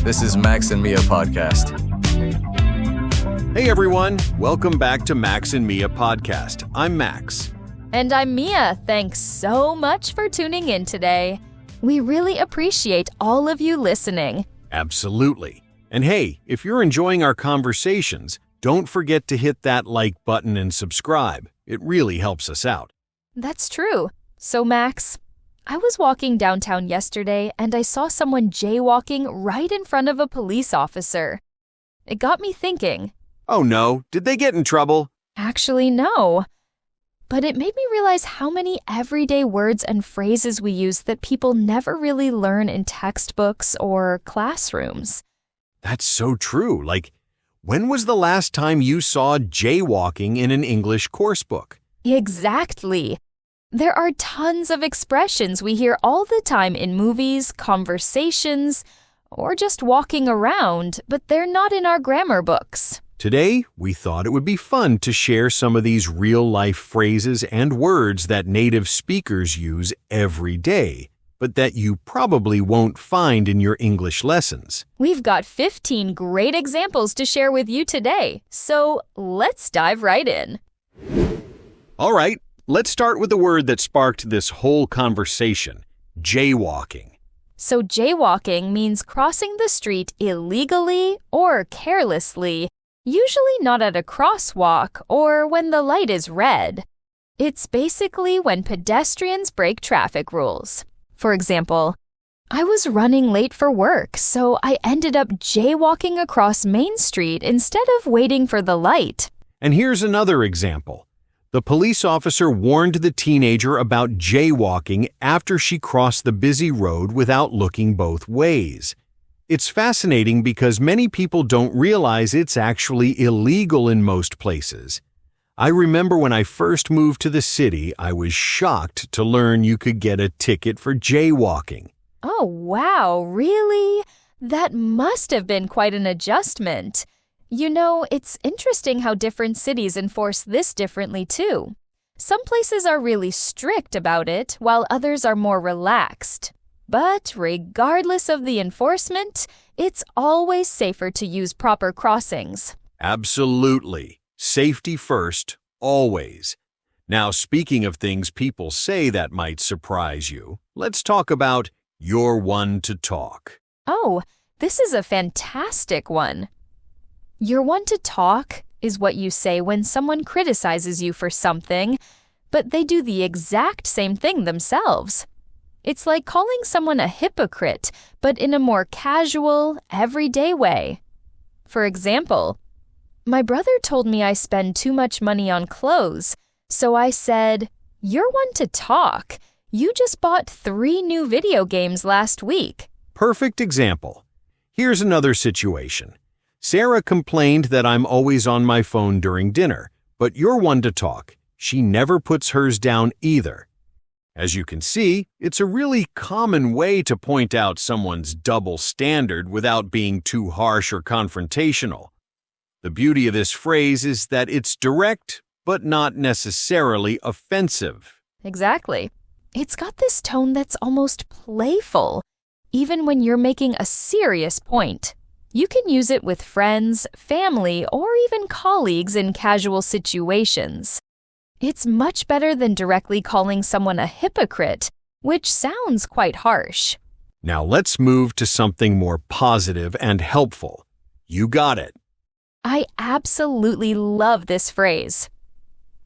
This is Max and Mia Podcast. Hey everyone, welcome back to Max and Mia Podcast. I'm Max. And I'm Mia. Thanks so much for tuning in today. We really appreciate all of you listening. Absolutely. And hey, if you're enjoying our conversations, don't forget to hit that like button and subscribe. It really helps us out. That's true. So Max, I was walking downtown yesterday and I saw someone jaywalking right in front of a police officer. It got me thinking. Oh no, did they get in trouble? Actually, no. But it made me realize how many everyday words and phrases we use that people never really learn in textbooks or classrooms. That's so true. Like, when was the last time you saw jaywalking in an English coursebook? Exactly. There are tons of expressions we hear all the time in movies, conversations, or just walking around, but they're not in our grammar books. Today, we thought it would be fun to share some of these real-life phrases and words that native speakers use every day, but that you probably won't find in your English lessons. We've got 15 great examples to share with you today, so let's dive right in. All right, let's start with the word that sparked this whole conversation, jaywalking. So jaywalking means crossing the street illegally or carelessly, usually not at a crosswalk or when the light is red. It's basically when pedestrians break traffic rules. For example, I was running late for work, so I ended up jaywalking across Main Street instead of waiting for the light. And here's another example. The police officer warned the teenager about jaywalking after she crossed the busy road without looking both ways. It's fascinating because many people don't realize it's actually illegal in most places. I remember when I first moved to the city, I was shocked to learn you could get a ticket for jaywalking. Oh, wow, really? That must have been quite an adjustment. You know, it's interesting how different cities enforce this differently too. Some places are really strict about it, while others are more relaxed. But regardless of the enforcement, it's always safer to use proper crossings. Absolutely. Safety first, always. Now, speaking of things people say that might surprise you, let's talk about you're one to talk. Oh, this is a fantastic one. You're one to talk is what you say when someone criticizes you for something, but they do the exact same thing themselves. It's like calling someone a hypocrite, but in a more casual, everyday way. For example, my brother told me I spend too much money on clothes, so I said, "You're one to talk. You just bought 3 new video games last week." Perfect example. Here's another situation. Sarah complained that I'm always on my phone during dinner, but you're one to talk. She never puts hers down either. As you can see, it's a really common way to point out someone's double standard without being too harsh or confrontational. The beauty of this phrase is that it's direct, but not necessarily offensive. Exactly. It's got this tone that's almost playful, even when you're making a serious point. You can use it with friends, family, or even colleagues in casual situations. It's much better than directly calling someone a hypocrite, which sounds quite harsh. Now let's move to something more positive and helpful. You got it. I absolutely love this phrase.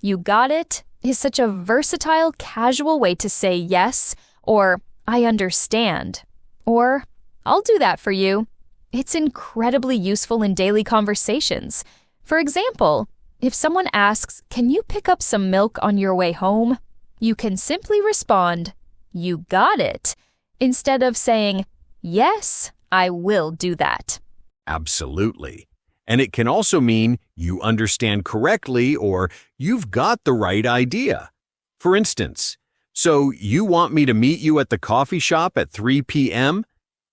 You got it is such a versatile, casual way to say yes, or I understand, or I'll do that for you. It's incredibly useful in daily conversations. For example, if someone asks, "Can you pick up some milk on your way home?" you can simply respond, "You got it," instead of saying, "Yes, I will do that." Absolutely. And it can also mean you understand correctly or you've got the right idea. For instance, so you want me to meet you at the coffee shop at 3 p.m.?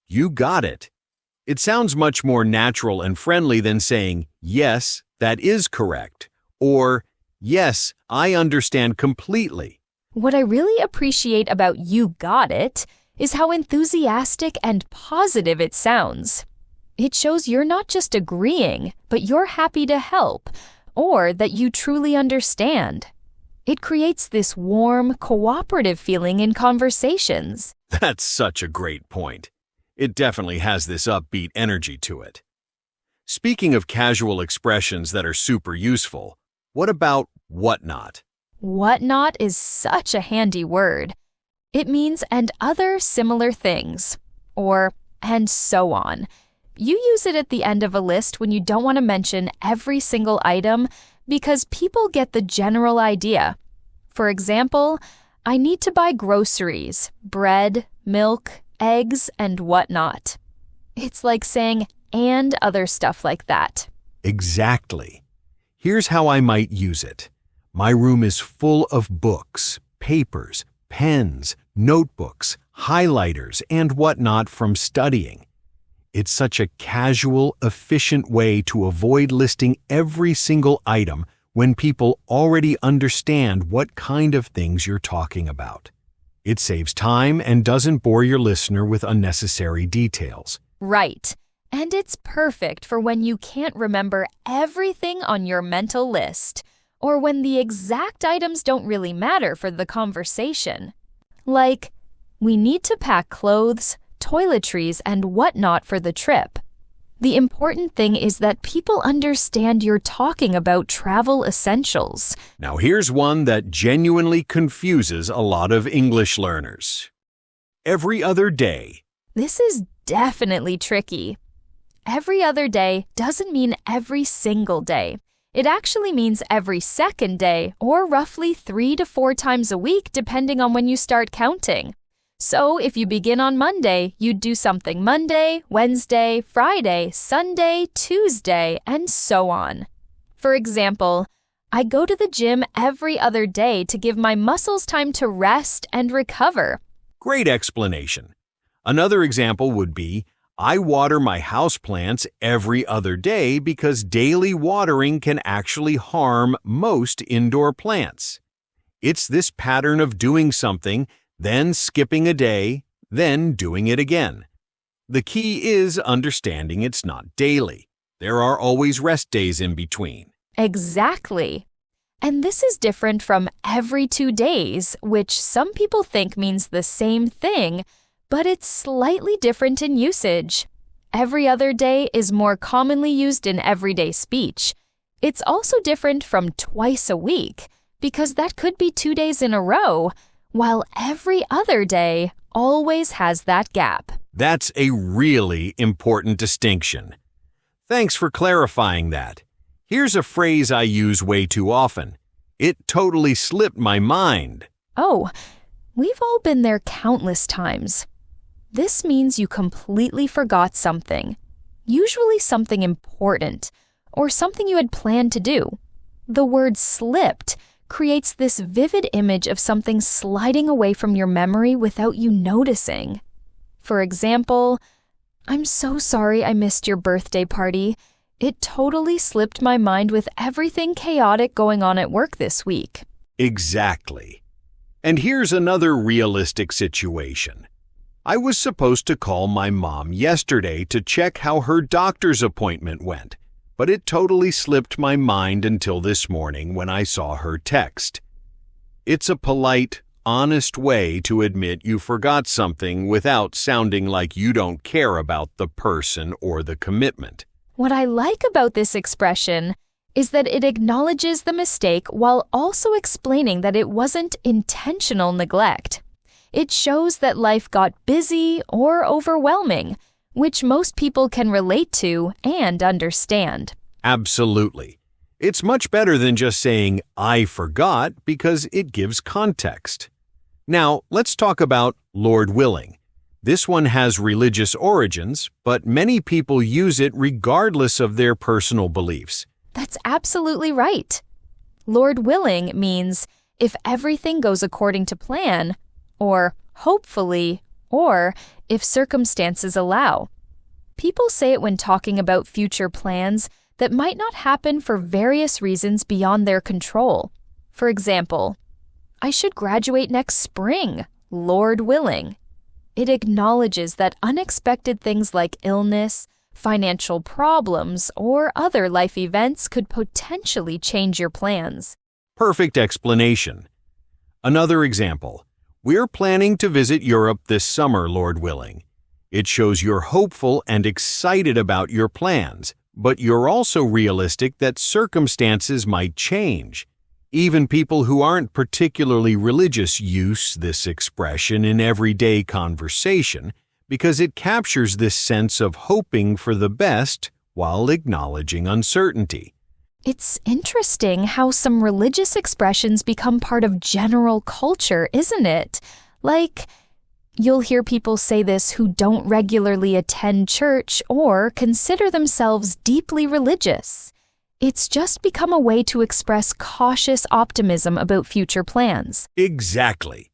You got it. It sounds much more natural and friendly than saying, "Yes, that is correct," or "Yes, I understand completely." What I really appreciate about "you got it" is how enthusiastic and positive it sounds. It shows you're not just agreeing, but you're happy to help, or that you truly understand. It creates this warm, cooperative feeling in conversations. That's such a great point. It definitely has this upbeat energy to it. Speaking of casual expressions that are super useful, what about whatnot? Whatnot is such a handy word. It means and other similar things, or and so on. You use it at the end of a list when you don't want to mention every single item because people get the general idea. For example, I need to buy groceries, bread, milk, eggs, and whatnot. It's like saying and other stuff like that. Exactly. Here's how I might use it. My room is full of books, papers, pens, notebooks, highlighters, and whatnot from studying. It's such a casual, efficient way to avoid listing every single item when people already understand what kind of things you're talking about. It saves time and doesn't bore your listener with unnecessary details. Right. And it's perfect for when you can't remember everything on your mental list, or when the exact items don't really matter for the conversation. Like, we need to pack clothes, toiletries, and whatnot for the trip. The important thing is that people understand you're talking about travel essentials. Now here's one that genuinely confuses a lot of English learners. Every other day. This is definitely tricky. Every other day doesn't mean every single day. It actually means every second day, or roughly 3 to 4 times a week depending on when you start counting. So if you begin on Monday, you'd do something Monday, Wednesday, Friday, Sunday, Tuesday, and so on. For example, I go to the gym every other day to give my muscles time to rest and recover. Great explanation. Another example would be, I water my houseplants every other day because daily watering can actually harm most indoor plants. It's this pattern of doing something, then skipping a day, then doing it again. The key is understanding it's not daily. There are always rest days in between. Exactly. And this is different from every 2 days, which some people think means the same thing, but it's slightly different in usage. Every other day is more commonly used in everyday speech. It's also different from twice a week, because that could be 2 days in a row, while every other day always has that gap. That's a really important distinction. Thanks for clarifying that. Here's a phrase I use way too often. It totally slipped my mind. Oh, we've all been there countless times. This means you completely forgot something, usually something important, or something you had planned to do. The word slipped creates this vivid image of something sliding away from your memory without you noticing. For example, I'm so sorry I missed your birthday party. It totally slipped my mind with everything chaotic going on at work this week. Exactly. And here's another realistic situation. I was supposed to call my mom yesterday to check how her doctor's appointment went, but it totally slipped my mind until this morning when I saw her text. It's a polite, honest way to admit you forgot something without sounding like you don't care about the person or the commitment. What I like about this expression is that it acknowledges the mistake while also explaining that it wasn't intentional neglect. It shows that life got busy or overwhelming, which most people can relate to and understand. Absolutely. It's much better than just saying, I forgot, because it gives context. Now, let's talk about Lord willing. This one has religious origins, but many people use it regardless of their personal beliefs. That's absolutely right. Lord willing means if everything goes according to plan, or hopefully, or if circumstances allow. People say it when talking about future plans that might not happen for various reasons beyond their control. For example, I should graduate next spring, Lord willing. It acknowledges that unexpected things like illness, Financial problems or other life events could potentially change your plans. Perfect explanation. Another example. We're planning to visit Europe this summer, Lord willing. It shows you're hopeful and excited about your plans, but you're also realistic that circumstances might change. Even people who aren't particularly religious use this expression in everyday conversation because it captures this sense of hoping for the best while acknowledging uncertainty. It's interesting how some religious expressions become part of general culture, isn't it? Like, you'll hear people say this who don't regularly attend church or consider themselves deeply religious. It's just become a way to express cautious optimism about future plans. Exactly.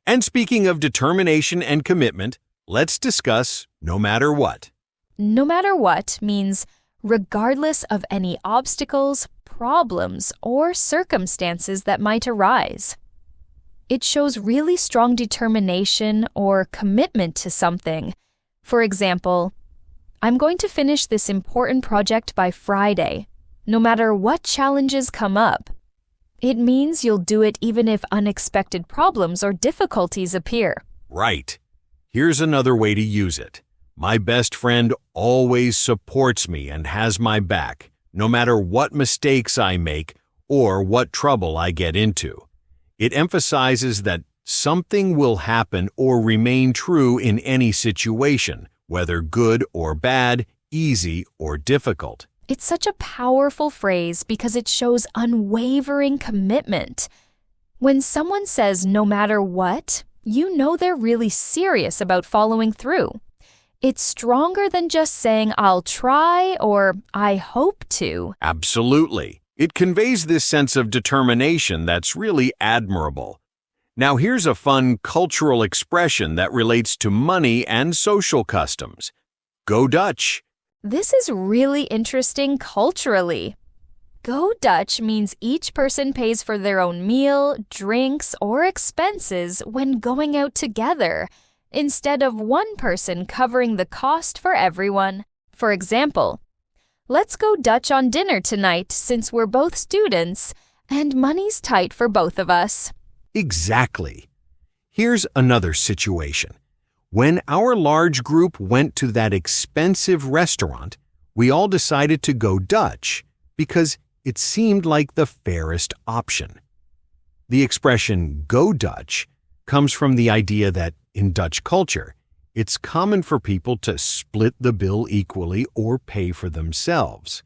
And speaking of determination and commitment, let's discuss no matter what. No matter what means regardless of any obstacles, problems, or circumstances that might arise. It shows really strong determination or commitment to something. For example, I'm going to finish this important project by Friday, no matter what challenges come up. It means you'll do it even if unexpected problems or difficulties appear. Right. Here's another way to use it. My best friend always supports me and has my back, no matter what mistakes I make or what trouble I get into. It emphasizes that something will happen or remain true in any situation, whether good or bad, easy or difficult. It's such a powerful phrase because it shows unwavering commitment. When someone says no matter what, you know they're really serious about following through. It's stronger than just saying I'll try or I hope to. Absolutely. It conveys this sense of determination that's really admirable. Now here's a fun cultural expression that relates to money and social customs. Go Dutch. This is really interesting culturally. Go Dutch means each person pays for their own meal, drinks, or expenses when going out together, instead of one person covering the cost for everyone. For example, let's go Dutch on dinner tonight since we're both students and money's tight for both of us. Exactly. Here's another situation. When our large group went to that expensive restaurant, we all decided to go Dutch because it seemed like the fairest option. The expression go Dutch comes from the idea that in Dutch culture, it's common for people to split the bill equally or pay for themselves.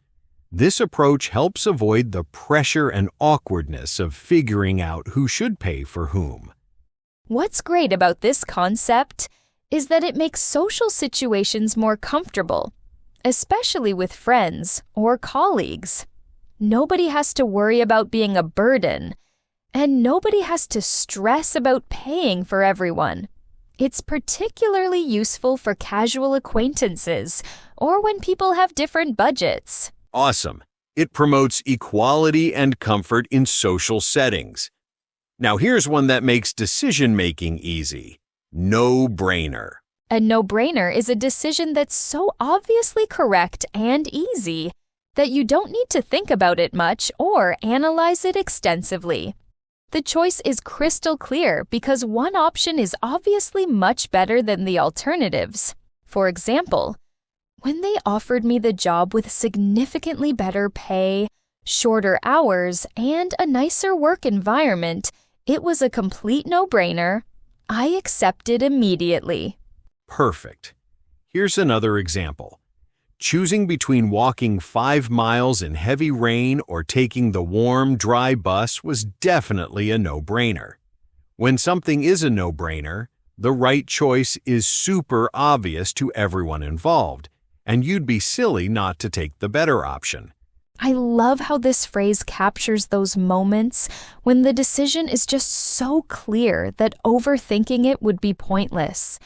This approach helps avoid the pressure and awkwardness of figuring out who should pay for whom. What's great about this concept is that it makes social situations more comfortable, especially with friends or colleagues. Nobody has to worry about being a burden, and nobody has to stress about paying for everyone. It's particularly useful for casual acquaintances or when people have different budgets. Awesome. It promotes equality and comfort in social settings. Now here's one that makes decision-making easy. No-brainer. A no-brainer is a decision that's so obviously correct and easy that you don't need to think about it much or analyze it extensively. The choice is crystal clear because one option is obviously much better than the alternatives. For example, when they offered me the job with significantly better pay, shorter hours, and a nicer work environment, it was a complete no-brainer. I accepted immediately. Perfect. Here's another example. Choosing between walking 5 miles in heavy rain or taking the warm, dry bus was definitely a no-brainer. When something is a no-brainer, the right choice is super obvious to everyone involved, and you'd be silly not to take the better option. I love how this phrase captures those moments when the decision is just so clear that overthinking it would be pointless.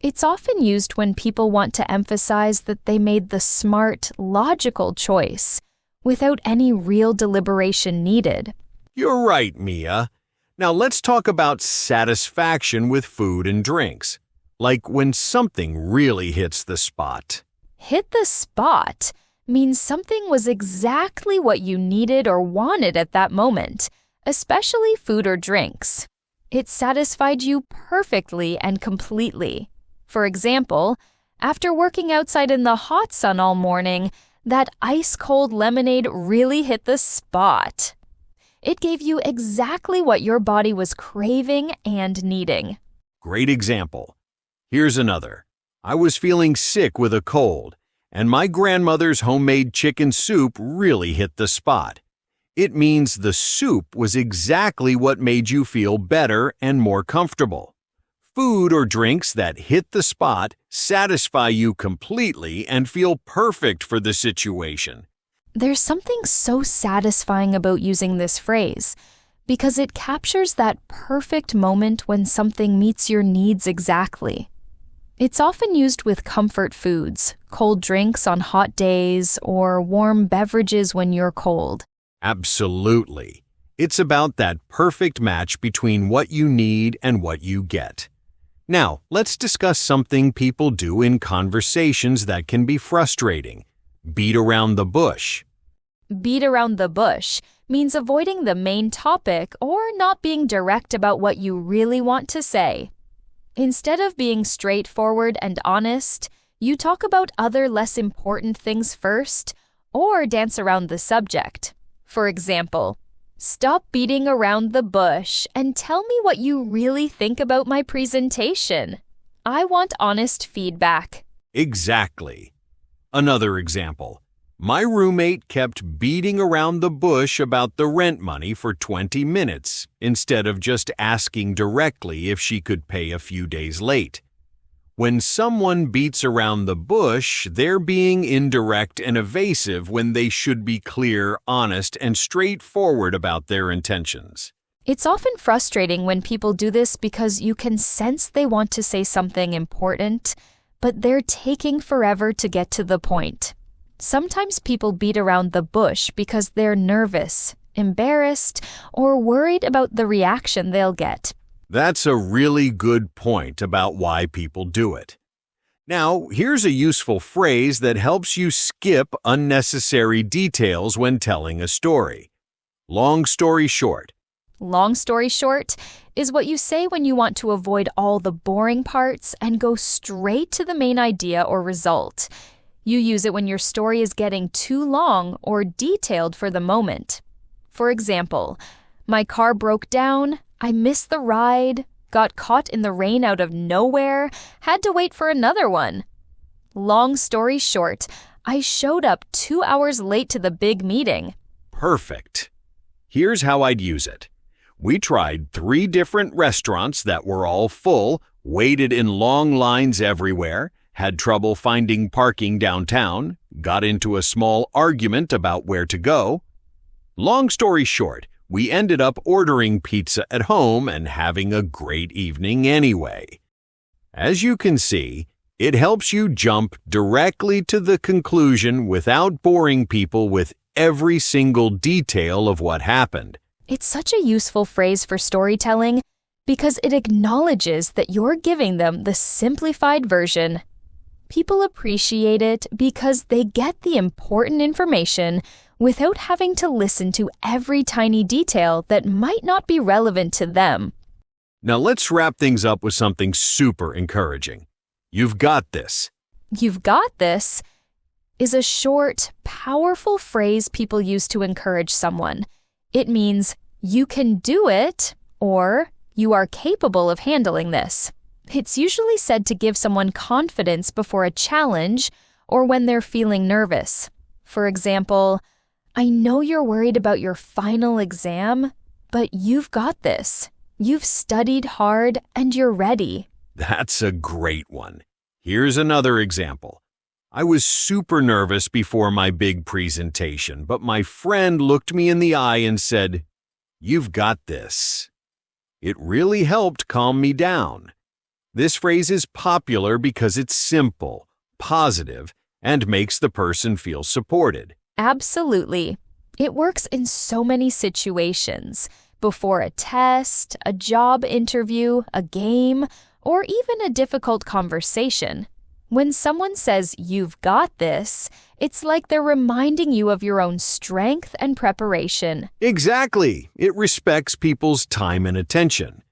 It's often used when people want to emphasize that they made the smart, logical choice without any real deliberation needed. You're right, Mia. Now let's talk about satisfaction with food and drinks, like when something really hits the spot. Hit the spot means something was exactly what you needed or wanted at that moment, especially food or drinks. It satisfied you perfectly and completely. For example, after working outside in the hot sun all morning, that ice-cold lemonade really hit the spot. It gave you exactly what your body was craving and needing. Great example. Here's another. I was feeling sick with a cold, and my grandmother's homemade chicken soup really hit the spot. It means the soup was exactly what made you feel better and more comfortable. Food or drinks that hit the spot satisfy you completely and feel perfect for the situation. There's something so satisfying about using this phrase because it captures that perfect moment when something meets your needs exactly. It's often used with comfort foods, cold drinks on hot days, or warm beverages when you're cold. Absolutely. It's about that perfect match between what you need and what you get. Now, let's discuss something people do in conversations that can be frustrating. Beat around the bush. Beat around the bush means avoiding the main topic or not being direct about what you really want to say. Instead of being straightforward and honest, you talk about other less important things first or dance around the subject. For example, stop beating around the bush and tell me what you really think about my presentation. I want honest feedback. Exactly. Another example. My roommate kept beating around the bush about the rent money for 20 minutes instead of just asking directly if she could pay a few days late. When someone beats around the bush, they're being indirect and evasive when they should be clear, honest, and straightforward about their intentions. It's often frustrating when people do this because you can sense they want to say something important, but they're taking forever to get to the point. Sometimes people beat around the bush because they're nervous, embarrassed, or worried about the reaction they'll get. That's a really good point about why people do it. Now, here's a useful phrase that helps you skip unnecessary details when telling a story. Long story short. Long story short is what you say when you want to avoid all the boring parts and go straight to the main idea or result. You use it when your story is getting too long or detailed for the moment. For example, my car broke down, I missed the ride, got caught in the rain out of nowhere, had to wait for another one. Long story short, I showed up 2 hours late to the big meeting. Perfect. Here's how I'd use it. We tried 3 different restaurants that were all full, waited in long lines everywhere, had trouble finding parking downtown, got into a small argument about where to go. Long story short, we ended up ordering pizza at home and having a great evening anyway. As you can see, it helps you jump directly to the conclusion without boring people with every single detail of what happened. It's such a useful phrase for storytelling because it acknowledges that you're giving them the simplified version. People appreciate it because they get the important information without having to listen to every tiny detail that might not be relevant to them. Now let's wrap things up with something super encouraging. You've got this. You've got this is a short, powerful phrase people use to encourage someone. It means you can do it or you are capable of handling this. It's usually said to give someone confidence before a challenge or when they're feeling nervous. For example, I know you're worried about your final exam, but you've got this. You've studied hard and you're ready. That's a great one. Here's another example. I was super nervous before my big presentation, but my friend looked me in the eye and said, "You've got this." It really helped calm me down. This phrase is popular because it's simple, positive, and makes the person feel supported. Absolutely. It works in so many situations. Before a test, a job interview, a game, or even a difficult conversation. When someone says you've got this, it's like they're reminding you of your own strength and preparation. Exactly. It respects people's time and attention.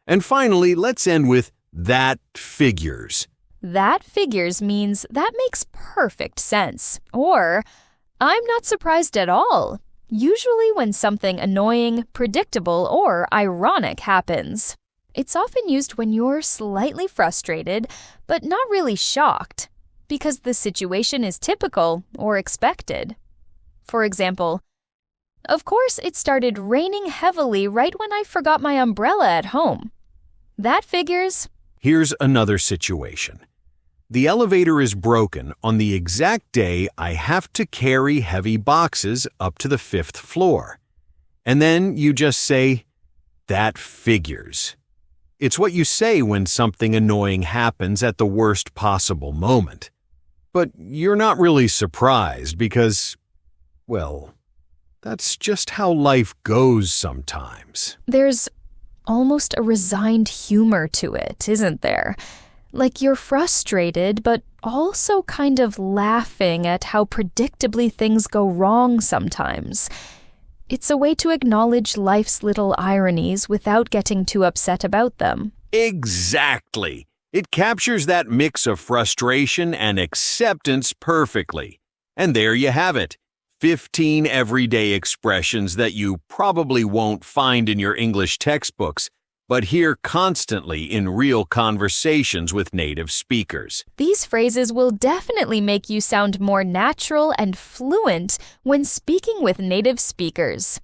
And finally, let's end with that figures. That figures means that makes perfect sense. Or, I'm not surprised at all. Usually when something annoying, predictable, or ironic happens. It's often used when you're slightly frustrated, but not really shocked, because the situation is typical or expected. For example, of course it started raining heavily right when I forgot my umbrella at home. That figures. Here's another situation. The elevator is broken on the exact day I have to carry heavy boxes up to the 5th floor. And then you just say, that figures. It's what you say when something annoying happens at the worst possible moment. But you're not really surprised because, well, that's just how life goes sometimes. There's almost a resigned humor to it, isn't there? Like you're frustrated, but also kind of laughing at how predictably things go wrong sometimes. It's a way to acknowledge life's little ironies without getting too upset about them. Exactly. It captures that mix of frustration and acceptance perfectly. And there you have it. 15 everyday expressions that you probably won't find in your English textbooks, but hear constantly in real conversations with native speakers. These phrases will definitely make you sound more natural and fluent when speaking with native speakers.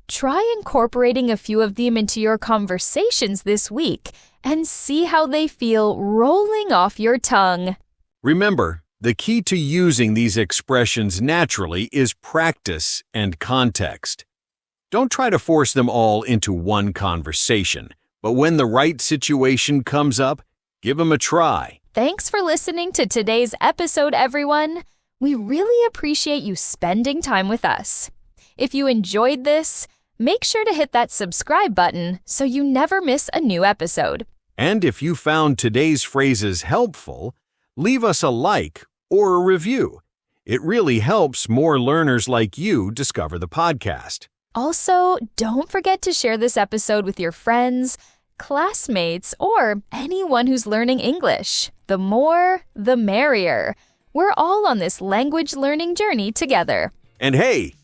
Try incorporating a few of them into your conversations this week and see how they feel rolling off your tongue. Remember, the key to using these expressions naturally is practice and context. Don't try to force them all into one conversation. But when the right situation comes up, give them a try. Thanks for listening to today's episode, everyone. We really appreciate you spending time with us. If you enjoyed this, make sure to hit that subscribe button so you never miss a new episode. And if you found today's phrases helpful, leave us a like or a review. It really helps more learners like you discover the podcast. Also, don't forget to share this episode with your friends, classmates, or anyone who's learning English. The more, the merrier. We're all on this language learning journey together. And hey,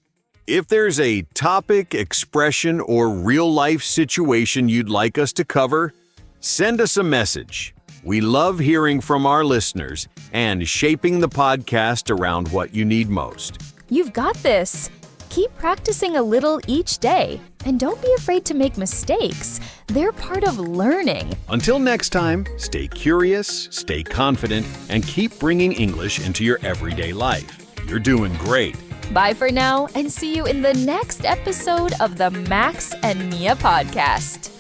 if there's a topic, expression, or real-life situation you'd like us to cover, send us a message. We love hearing from our listeners and shaping the podcast around what you need most. You've got this. Keep practicing a little each day, and don't be afraid to make mistakes. They're part of learning. Until next time, stay curious, stay confident, and keep bringing English into your everyday life. You're doing great. Bye for now, and see you in the next episode of the Max and Mia podcast.